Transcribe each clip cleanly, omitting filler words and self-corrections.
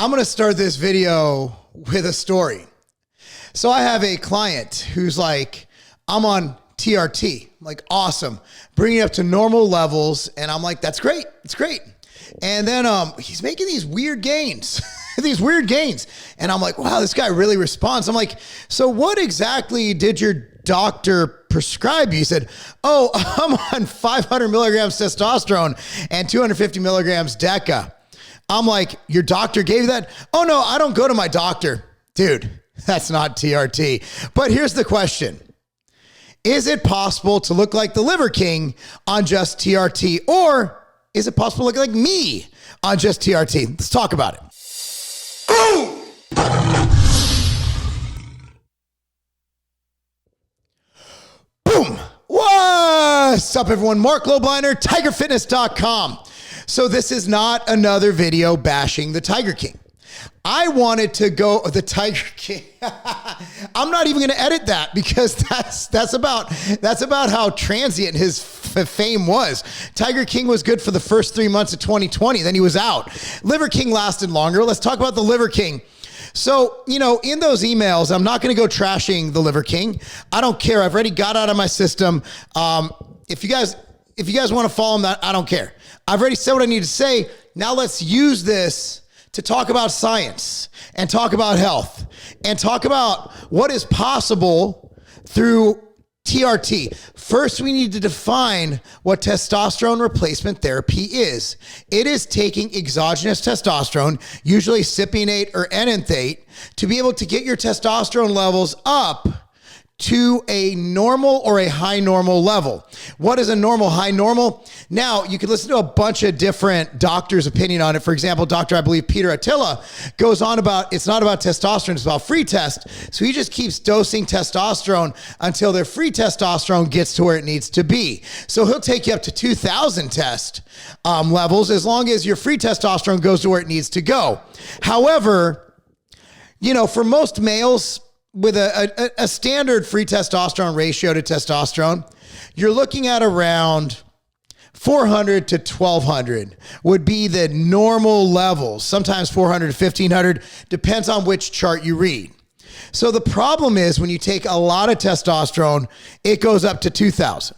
I'm going to start this video with a story. So I have a client who's like, I'm on TRT. I'm like, awesome. Bring it up to normal levels. And I'm like, that's great. It's great. And then he's making these weird gains, And I'm like, wow, this guy really responds. I'm like, so what exactly did your doctor prescribe you? He said, oh, I'm on 500 milligrams testosterone and 250 milligrams DECA. I'm like, your doctor gave you that? Oh, no, I don't go to my doctor. Dude, that's not TRT. But here's the question. Is it possible to look like the Liver King on just TRT? Or is it possible to look like me on just TRT? Let's talk about it. Boom! Boom! What's up, everyone? Marc Lobliner, tigerfitness.com. So this is not another video bashing the Tiger King. I wanted to go the Tiger King. I'm not even going to edit that because that's about how transient his fame was. Tiger King was good for the first 3 months of 2020. Then he was out. Liver King lasted longer. Let's talk about the Liver King. So, in those emails, I'm not going to go trashing the Liver King. I don't care. I've already got out of my system. If you guys want to follow him, I don't care. I've already said what I need to say. Now let's use this to talk about science and talk about health and talk about what is possible through TRT. First, we need to define what testosterone replacement therapy is. It is taking exogenous testosterone, usually cypionate or enanthate, to be able to get your testosterone levels up to a normal or a high normal level. What is a normal, high normal? Now, you can listen to a bunch of different doctors' opinion on it. For example, Dr. I believe Peter Attila goes on about, it's not about testosterone, it's about free test. So he just keeps dosing testosterone until their free testosterone gets to where it needs to be. So he'll take you up to 2,000 test levels as long as your free testosterone goes to where it needs to go. However, for most males, with a standard free testosterone ratio to testosterone, you're looking at around 400 to 1200 would be the normal levels. Sometimes 400 to 1500, depends on which chart you read. So the problem is when you take a lot of testosterone, it goes up to 2000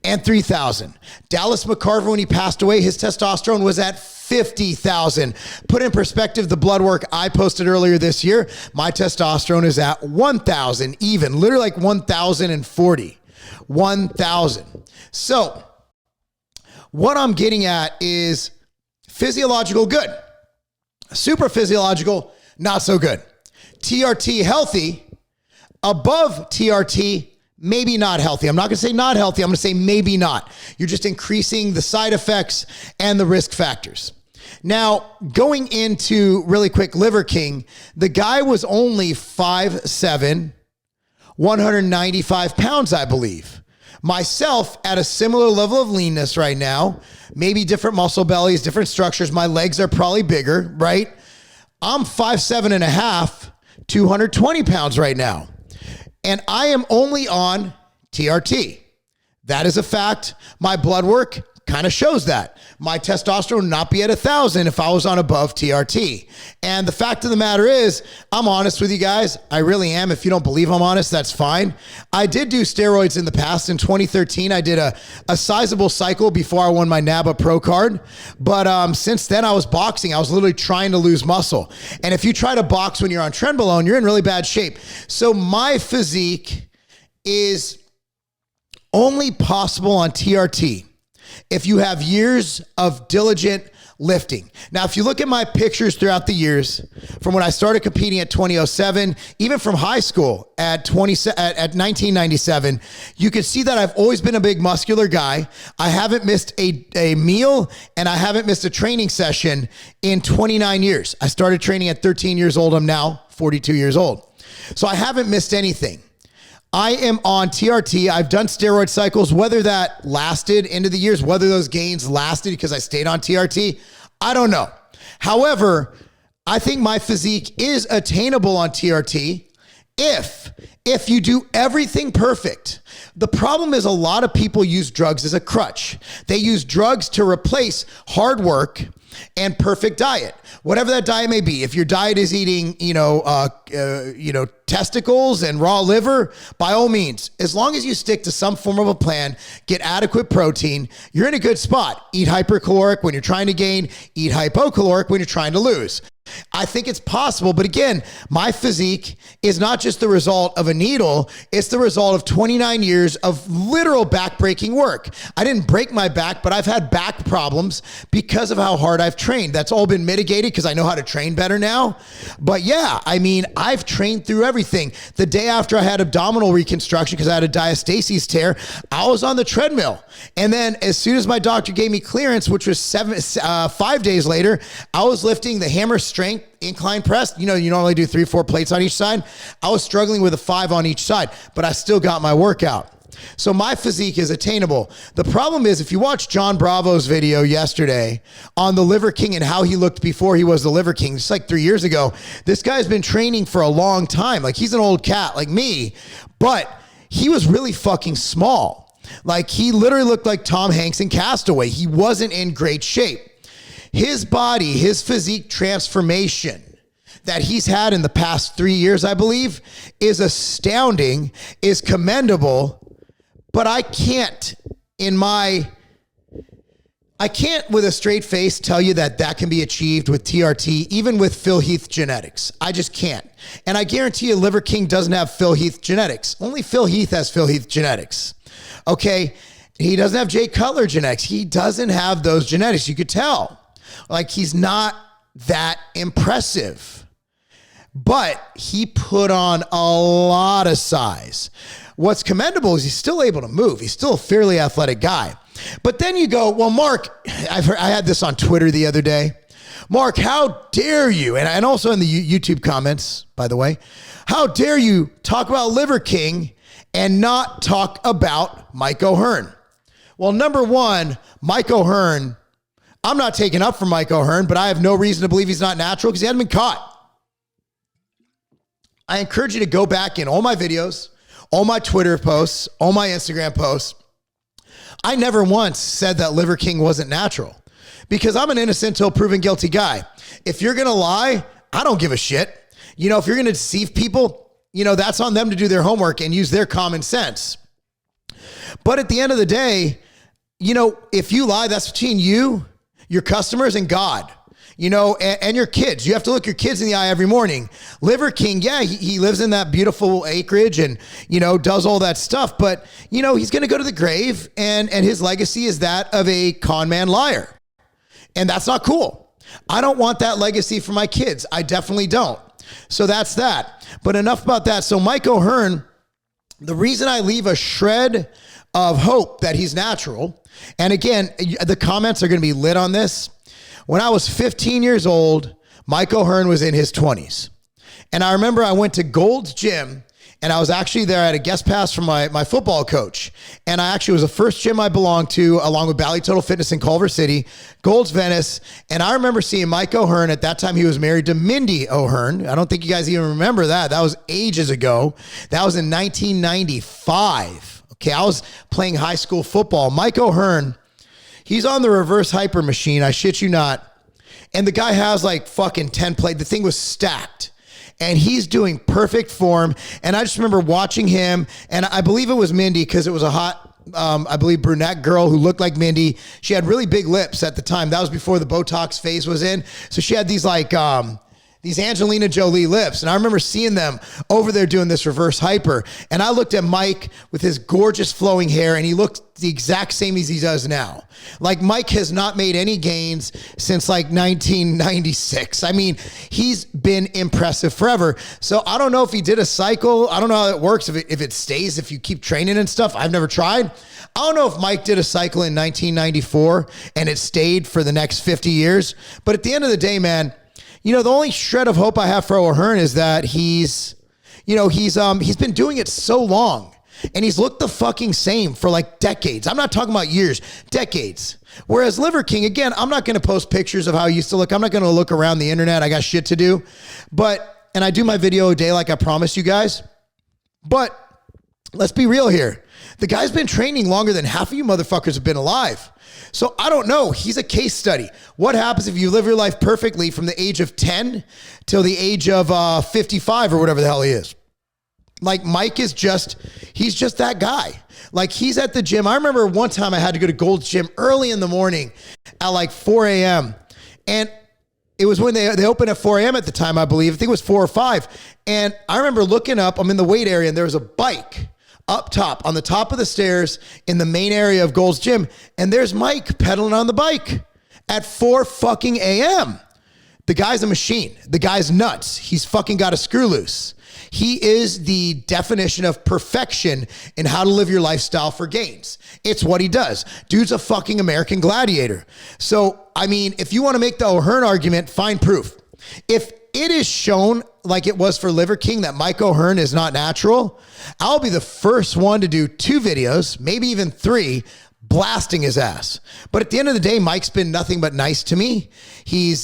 and 3000. Dallas McCarver, when he passed away, his testosterone was at 50,000. Put in perspective, the blood work I posted earlier this year, my testosterone is at 1,000 even, literally like 1,040. 1,000. So what I'm getting at is physiological good. Super physiological, not so good. TRT healthy, above TRT, maybe not healthy. I'm not going to say not healthy. I'm going to say maybe not. You're just increasing the side effects and the risk factors. Now, going into really quick Liver King, the guy was only 5'7", 195 pounds, I believe. Myself at a similar level of leanness right now, maybe different muscle bellies, different structures. My legs are probably bigger, right? I'm 5'7" and a half, 220 pounds right now. And I am only on TRT. That is a fact. My blood work kind of shows that. My testosterone would not be at 1,000 if I was on above TRT. And the fact of the matter is, I'm honest with you guys. I really am. If you don't believe I'm honest, that's fine. I did do steroids in the past. In 2013, I did a sizable cycle before I won my NABA Pro card. But since then, I was boxing. I was literally trying to lose muscle. And if you try to box when you're on trenbolone, you're in really bad shape. So my physique is only possible on TRT if you have years of diligent lifting. Now, if you look at my pictures throughout the years, from when I started competing at 2007, even from high school at 1997, you can see that I've always been a big muscular guy. I haven't missed a meal and I haven't missed a training session in 29 years. I started training at 13 years old. I'm now 42 years old. So I haven't missed anything. I am on TRT. I've done steroid cycles, whether that lasted into the years, whether those gains lasted because I stayed on TRT, I don't know. However, I think my physique is attainable on TRT if you do everything perfect. The problem is a lot of people use drugs as a crutch. They use drugs to replace hard work and perfect diet, whatever that diet may be. If your diet is eating, testicles and raw liver, by all means, as long as you stick to some form of a plan, get adequate protein, you're in a good spot. Eat hypercaloric when you're trying to gain, eat hypocaloric when you're trying to lose. I think it's possible, but again, my physique is not just the result of a needle, it's the result of 29 years of literal back-breaking work. I didn't break my back, but I've had back problems because of how hard I've trained. That's all been mitigated because I know how to train better now. But yeah, I mean, I've trained through everything. The day after I had abdominal reconstruction because I had a diastasis tear, I was on the treadmill. And then as soon as my doctor gave me clearance, which was 5 days later, I was lifting the hammer strength incline press. You normally do 3-4 plates on each side. I was struggling with a 5 on each side, but I still got my workout. So my physique is attainable. The problem is, if you watch John Bravo's video yesterday on the Liver King and how he looked before he was the Liver King, just like 3 years ago, this guy's been training for a long time. Like, he's an old cat like me, but he was really fucking small. Like, he literally looked like Tom Hanks in Castaway. He wasn't in great shape. His body, his physique transformation that he's had in the past 3 years, I believe, is astounding, is commendable, but I can't with a straight face tell you that can be achieved with TRT, even with Phil Heath genetics. I just can't. And I guarantee you Liver King doesn't have Phil Heath genetics. Only Phil Heath has Phil Heath genetics. Okay? He doesn't have Jay Cutler genetics. He doesn't have those genetics. You could tell. Like, he's not that impressive, but he put on a lot of size. What's commendable is he's still able to move. He's still a fairly athletic guy. But then you go, well, Mark, I had this on Twitter the other day. Mark, how dare you? And also in the YouTube comments, by the way, how dare you talk about Liver King and not talk about Mike O'Hearn? Well, number one, Mike O'Hearn, I'm not taking up for Mike O'Hearn, but I have no reason to believe he's not natural because he hasn't been caught. I encourage you to go back in all my videos, all my Twitter posts, all my Instagram posts. I never once said that Liver King wasn't natural because I'm an innocent till proven guilty guy. If you're going to lie, I don't give a shit. If you're going to deceive people, that's on them to do their homework and use their common sense. But at the end of the day, if you lie, that's between you, your customers, and God. And your kids. You have to look your kids in the eye every morning. Liver King, yeah, he lives in that beautiful acreage and, does all that stuff. But, he's going to go to the grave and his legacy is that of a con man liar. And that's not cool. I don't want that legacy for my kids. I definitely don't. So that's that. But enough about that. So Mike O'Hearn, the reason I leave a shred of hope that he's natural, and again, the comments are going to be lit on this. When I was 15 years old, Mike O'Hearn was in his 20s. And I remember I went to Gold's Gym, and I was actually there. I had a guest pass from my football coach. And I actually was the first gym I belonged to, along with Bally Total Fitness in Culver City, Gold's Venice. And I remember seeing Mike O'Hearn. At that time, he was married to Mindy O'Hearn. I don't think you guys even remember that. That was ages ago. That was in 1995. Okay, I was playing high school football. Mike O'Hearn, he's on the reverse hyper machine. I shit you not. And the guy has like fucking 10 plates. The thing was stacked. And he's doing perfect form. And I just remember watching him. And I believe it was Mindy because it was a hot, I believe, brunette girl who looked like Mindy. She had really big lips at the time. That was before the Botox phase was in. So she had these like, these Angelina Jolie lips. And I remember seeing them over there doing this reverse hyper. And I looked at Mike with his gorgeous flowing hair, and he looked the exact same as he does now. Like, Mike has not made any gains since like 1996. I mean, he's been impressive forever. So I don't know if he did a cycle. I don't know how it works, if it stays, if you keep training and stuff. I've never tried. I don't know if Mike did a cycle in 1994 and it stayed for the next 50 years. But at the end of the day, man, the only shred of hope I have for O'Hearn is that he's been doing it so long, and he's looked the fucking same for like decades. I'm not talking about years, decades. Whereas Liver King, again, I'm not going to post pictures of how he used to look. I'm not going to look around the internet. I got shit to do. And I do my video a day like I promised you guys. But let's be real here. The guy's been training longer than half of you motherfuckers have been alive. So I don't know. He's a case study. What happens if you live your life perfectly from the age of 10 till the age of 55 or whatever the hell he is? Like Mike is he's just that guy. Like he's at the gym. I remember one time I had to go to Gold's Gym early in the morning at like 4 a.m. And it was when they opened at 4 a.m. at the time, I believe. I think it was 4 or 5. And I remember looking up, I'm in the weight area, and there was a bike up top on the top of the stairs in the main area of Gold's Gym. And there's Mike pedaling on the bike at 4 fucking a.m. The guy's a machine. The guy's nuts. He's fucking got a screw loose. He is the definition of perfection in how to live your lifestyle for gains. It's what he does. Dude's a fucking American gladiator. So, I mean, if you want to make the O'Hearn argument, find proof. If it is shown like it was for Liver King that Mike O'Hearn is not natural, I'll be the first one to do 2 videos, maybe even 3, blasting his ass. But at the end of the day, Mike's been nothing but nice to me. He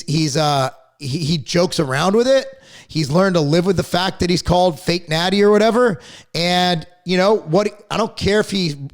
jokes around with it. He's learned to live with the fact that he's called fake Natty or whatever. And you know what? I don't care if he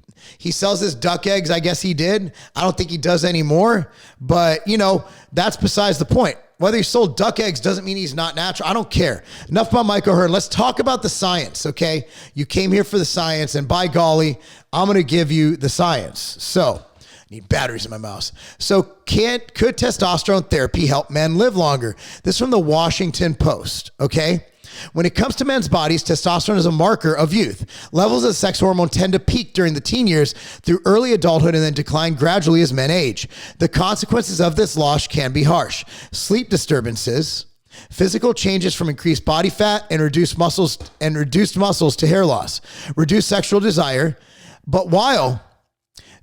sells his duck eggs. I guess he did. I don't think he does anymore, but you know, that's besides the point. Whether he sold duck eggs doesn't mean he's not natural. I don't care. Enough about Mike O'Hearn. Let's talk about the science, okay? You came here for the science, and by golly, I'm going to give you the science. So, I need batteries in my mouse. So, could testosterone therapy help men live longer? This is from the Washington Post, okay? When it comes to men's bodies, testosterone is a marker of youth. Levels of sex hormone tend to peak during the teen years through early adulthood and then decline gradually as men age. The consequences of this loss can be harsh. Sleep disturbances, physical changes from increased body fat and reduced muscles to hair loss, reduced sexual desire. But while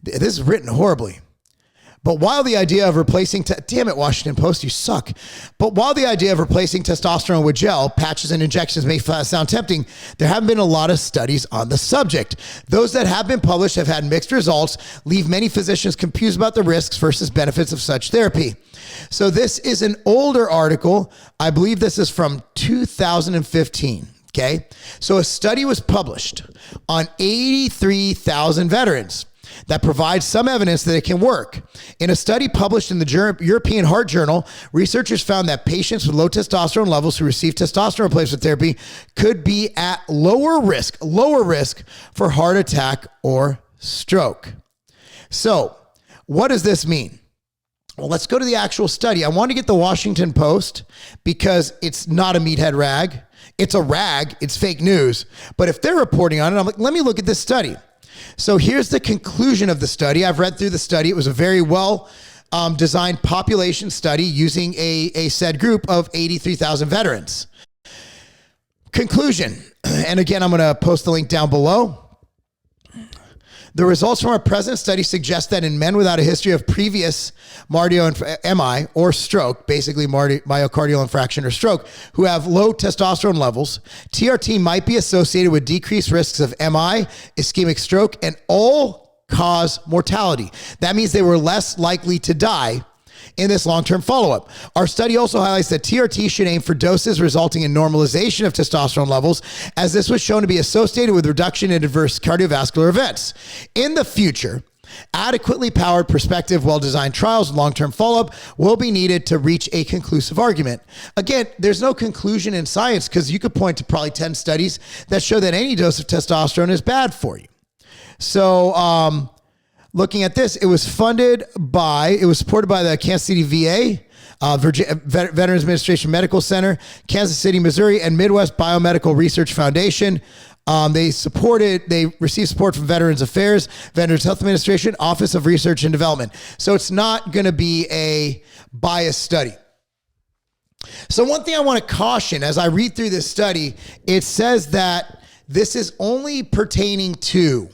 this is written horribly. But while the idea of replacing, damn it, Washington Post, you suck. But while the idea of replacing testosterone with gel, patches, and injections may sound tempting, there haven't been a lot of studies on the subject. Those that have been published have had mixed results, leave many physicians confused about the risks versus benefits of such therapy. So this is an older article. I believe this is from 2015. Okay. So a study was published on 83,000 veterans that provides some evidence that it can work. In a study published in the European Heart Journal, researchers found that patients with low testosterone levels who receive testosterone replacement therapy could be at lower risk for heart attack or stroke. So, what does this mean? Well, let's go to the actual study. I want to get the Washington Post because it's not a meathead rag. It's a rag. It's fake news. But if they're reporting on it, I'm like, let me look at this study. So here's the conclusion of the study. I've read through the study. It was a very well designed population study using a said group of 83,000 veterans. Conclusion. And again, I'm going to post the link down below. The results from our present study suggest that in men without a history of previous MI or stroke, basically myocardial infarction or stroke, who have low testosterone levels, TRT might be associated with decreased risks of MI, ischemic stroke, and all-cause mortality. That means they were less likely to die in this long-term follow-up. Our study also highlights that TRT should aim for doses resulting in normalization of testosterone levels, as this was shown to be associated with reduction in adverse cardiovascular events. In the future, adequately powered, prospective, well-designed trials and long-term follow-up will be needed to reach a conclusive argument. Again, there's no conclusion in science because you could point to probably 10 studies that show that any dose of testosterone is bad for you. So, looking at this, it was supported by the Kansas City VA, Veterans Administration Medical Center, Kansas City, Missouri, and Midwest Biomedical Research Foundation. They received support from Veterans Affairs, Veterans Health Administration, Office of Research and Development. So it's not going to be a biased study. So one thing I want to caution as I read through this study, it says that this is only pertaining to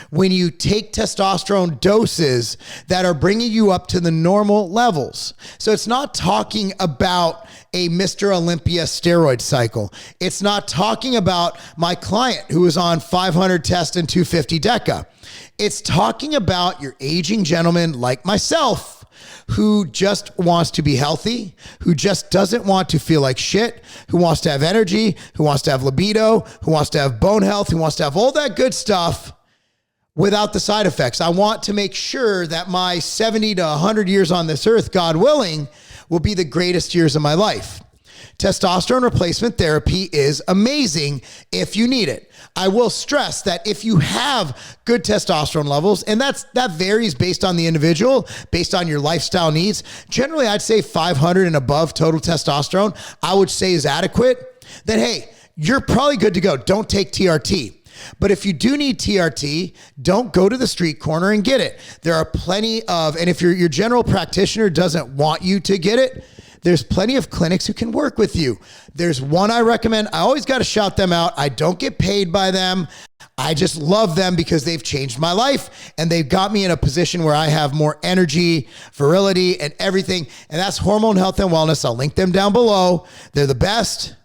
when you take testosterone doses that are bringing you up to the normal levels. So it's not talking about a Mr. Olympia steroid cycle. It's not talking about my client who was on 500 test and 250 DECA. It's talking about your aging gentleman like myself who just wants to be healthy, who just doesn't want to feel like shit, who wants to have energy, who wants to have libido, who wants to have bone health, who wants to have all that good stuff, without the side effects. I want to make sure that my 70 to 100 years on this earth, God willing, will be the greatest years of my life. Testosterone replacement therapy is amazing if you need it. I will stress that if you have good testosterone levels, and that varies based on the individual, based on your lifestyle needs. Generally, I'd say 500 and above total testosterone, I would say is adequate. Then, hey, you're probably good to go. Don't take TRT. But if you do need TRT, don't go to the street corner and get it. There are plenty of, and if your general practitioner doesn't want you to get it, there's plenty of clinics who can work with you. There's one I recommend. I always got to shout them out. I don't get paid by them. I just love them because they've changed my life and they've got me in a position where I have more energy, virility, and everything. And that's Hormone Health and Wellness. I'll link them down below. They're the best.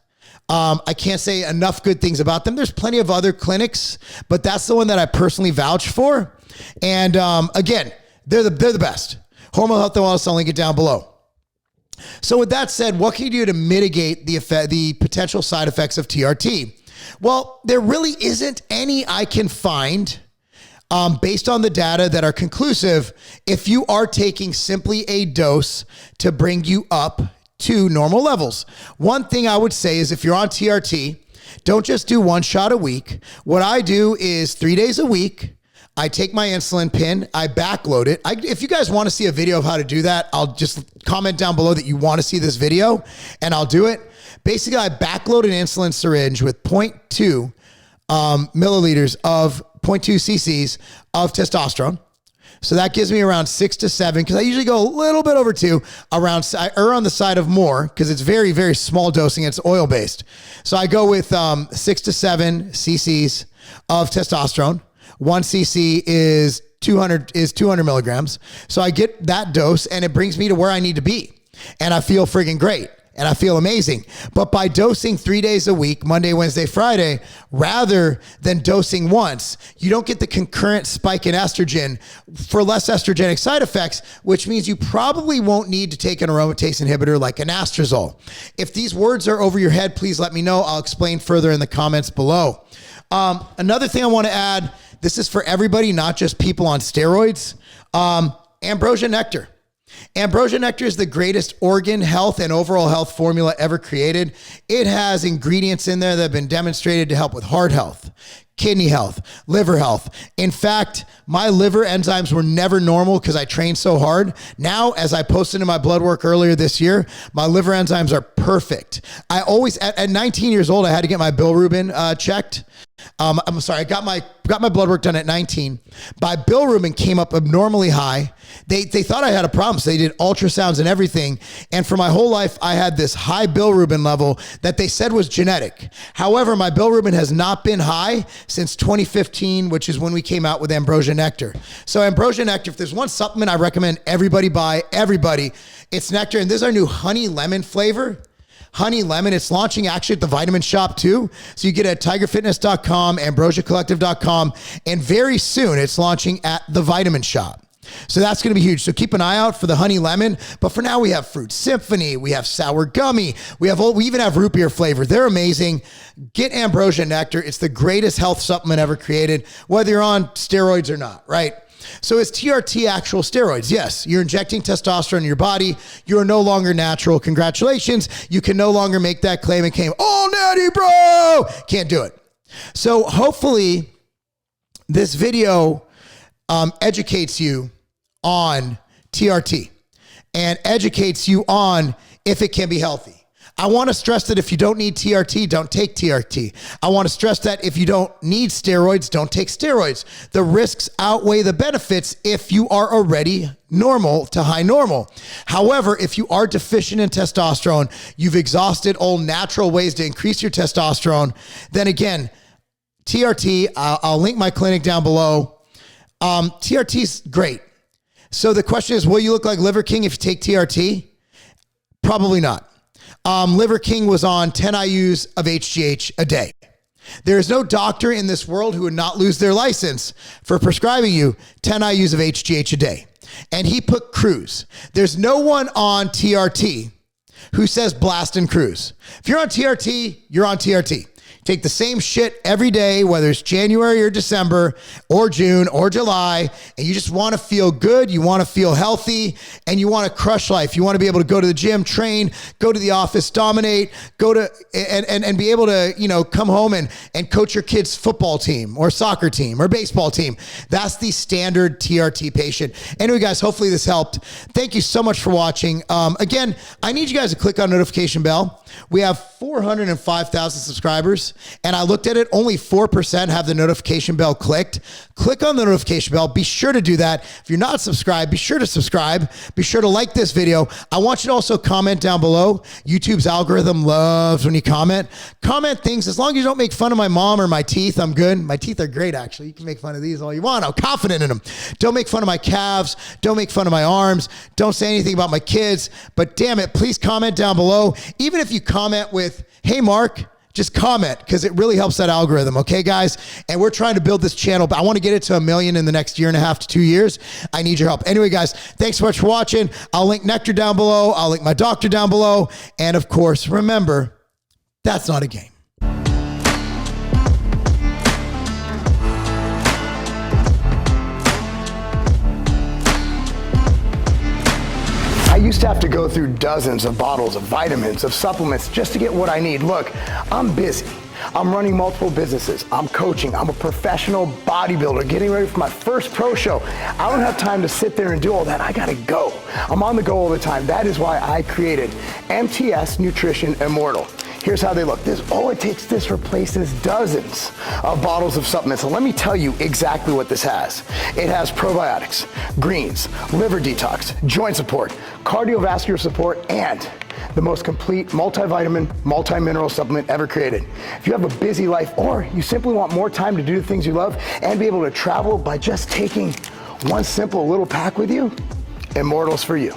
I can't say enough good things about them. There's plenty of other clinics, but that's the one that I personally vouch for. And again, they're the best. Hormone Health and Wellness. I'll link it down below. So with that said, what can you do to mitigate the potential side effects of TRT? Well, there really isn't any I can find based on the data that are conclusive if you are taking simply a dose to bring you up to normal levels. One thing I would say is if you're on TRT, don't just do one shot a week. What I do is 3 days a week. I take my insulin pen, I backload it. If you guys want to see a video of how to do that, I'll just comment down below that you want to see this video and I'll do it. Basically, I backload an insulin syringe with 0.2 milliliters of 0.2 cc's of testosterone. So that gives me around 6 to 7, because I usually go a little bit over 2, I err on the side of more because it's very, very small dosing. It's oil-based. So I go with 6 to 7 cc's of testosterone. 1 cc is 200 milligrams. So I get that dose and it brings me to where I need to be. And I feel friggin' great. And I feel amazing. But by dosing 3 days a week, Monday, Wednesday, Friday, rather than dosing once, you don't get the concurrent spike in estrogen for less estrogenic side effects, which means you probably won't need to take an aromatase inhibitor like anastrozole. If these words are over your head, please let me know. I'll explain further in the comments below. Another thing I want to add, this is for everybody, not just people on steroids. Ambrosia nectar. Ambrosia nectar is the greatest organ health and overall health formula ever created. It has ingredients in there that have been demonstrated to help with heart health, kidney health, liver health. In fact, my liver enzymes were never normal because I trained so hard. Now, as I posted in my blood work earlier this year, my liver enzymes are perfect. I always, at 19 years old, I had to get my bilirubin checked. I'm sorry, I got my blood work done at 19. My bilirubin came up abnormally high. They thought I had a problem, so they did ultrasounds and everything. And for my whole life, I had this high bilirubin level that they said was genetic. However, my bilirubin has not been high since 2015, which is when we came out with Ambrosia nectar. So Ambrosia nectar, if there's one supplement I recommend everybody buy, it's nectar. And this is our new honey lemon flavor. Honey lemon. It's launching actually at the Vitamin Shop too. So you get it at tigerfitness.com, ambrosiacollective.com, and very soon it's launching at the Vitamin Shop. So that's going to be huge. So keep an eye out for the honey lemon. But for now, we have fruit symphony. We have sour gummy. We even have root beer flavor. They're amazing. Get Ambrosia nectar. It's the greatest health supplement ever created, whether you're on steroids or not, right? So is TRT actual steroids? Yes. You're injecting testosterone in your body. You are no longer natural. Congratulations. You can no longer make that claim and claim, oh, Natty, bro. Can't do it. So hopefully this video educates you on TRT and educates you on if it can be healthy. I want to stress that if you don't need TRT, don't take TRT. I want to stress that if you don't need steroids, don't take steroids. The risks outweigh the benefits if you are already normal to high normal. However, if you are deficient in testosterone, you've exhausted all natural ways to increase your testosterone, then again, TRT, I'll link my clinic down below. TRT is great. So the question is, will you look like Liver King if you take TRT? Probably not. Liver King was on 10 IUs of HGH a day. There is no doctor in this world who would not lose their license for prescribing you 10 IUs of HGH a day. And he put cruise. There's no one on TRT who says blast and cruise. If you're on TRT, you're on TRT. take the same shit every day, whether it's January or December or June or July, and you just want to feel good, you want to feel healthy, and you want to crush life. You want to be able to go to the gym, train, go to the office, dominate, go to and be able to, you know, come home and coach your kid's football team or soccer team or baseball team. That's the standard TRT patient. Anyway, guys, hopefully this helped. Thank you so much for watching. Again, I need you guys to click on notification bell. We have 405,000 subscribers, and I looked at it, only 4% have the notification bell clicked. Click on the notification bell. Be sure to do that. If you're not subscribed, be sure to subscribe. Be sure to like this video. I want you to also comment down below. YouTube's algorithm loves when you comment. Comment things. As long as you don't make fun of my mom or my teeth, I'm good. My teeth are great, actually. You can make fun of these all you want. I'm confident in them. Don't make fun of my calves. Don't make fun of my arms. Don't say anything about my kids. But damn it, please comment down below. Even if you comment with, hey, Mark, just comment, because it really helps that algorithm. Okay, guys? And we're trying to build this channel, but I want to get it to 1 million in the next 1.5 to 2 years. I need your help. Anyway, guys, thanks so much for watching. I'll link Nectar down below. I'll link my doctor down below. And of course, remember, that's not a game. I used to have to go through dozens of bottles of vitamins, of supplements, just to get what I need. Look, I'm busy. I'm running multiple businesses. I'm coaching. I'm a professional bodybuilder getting ready for my first pro show. I don't have time to sit there and do all that. I gotta go. I'm on the go all the time. That is why I created MTS Nutrition Immortal. Here's how they look. All it takes, this replaces dozens of bottles of supplements. So let me tell you exactly what this has. It has probiotics, greens, liver detox, joint support, cardiovascular support, and the most complete multivitamin, multi-mineral supplement ever created. If you have a busy life or you simply want more time to do the things you love and be able to travel by just taking one simple little pack with you, Immortal's for you.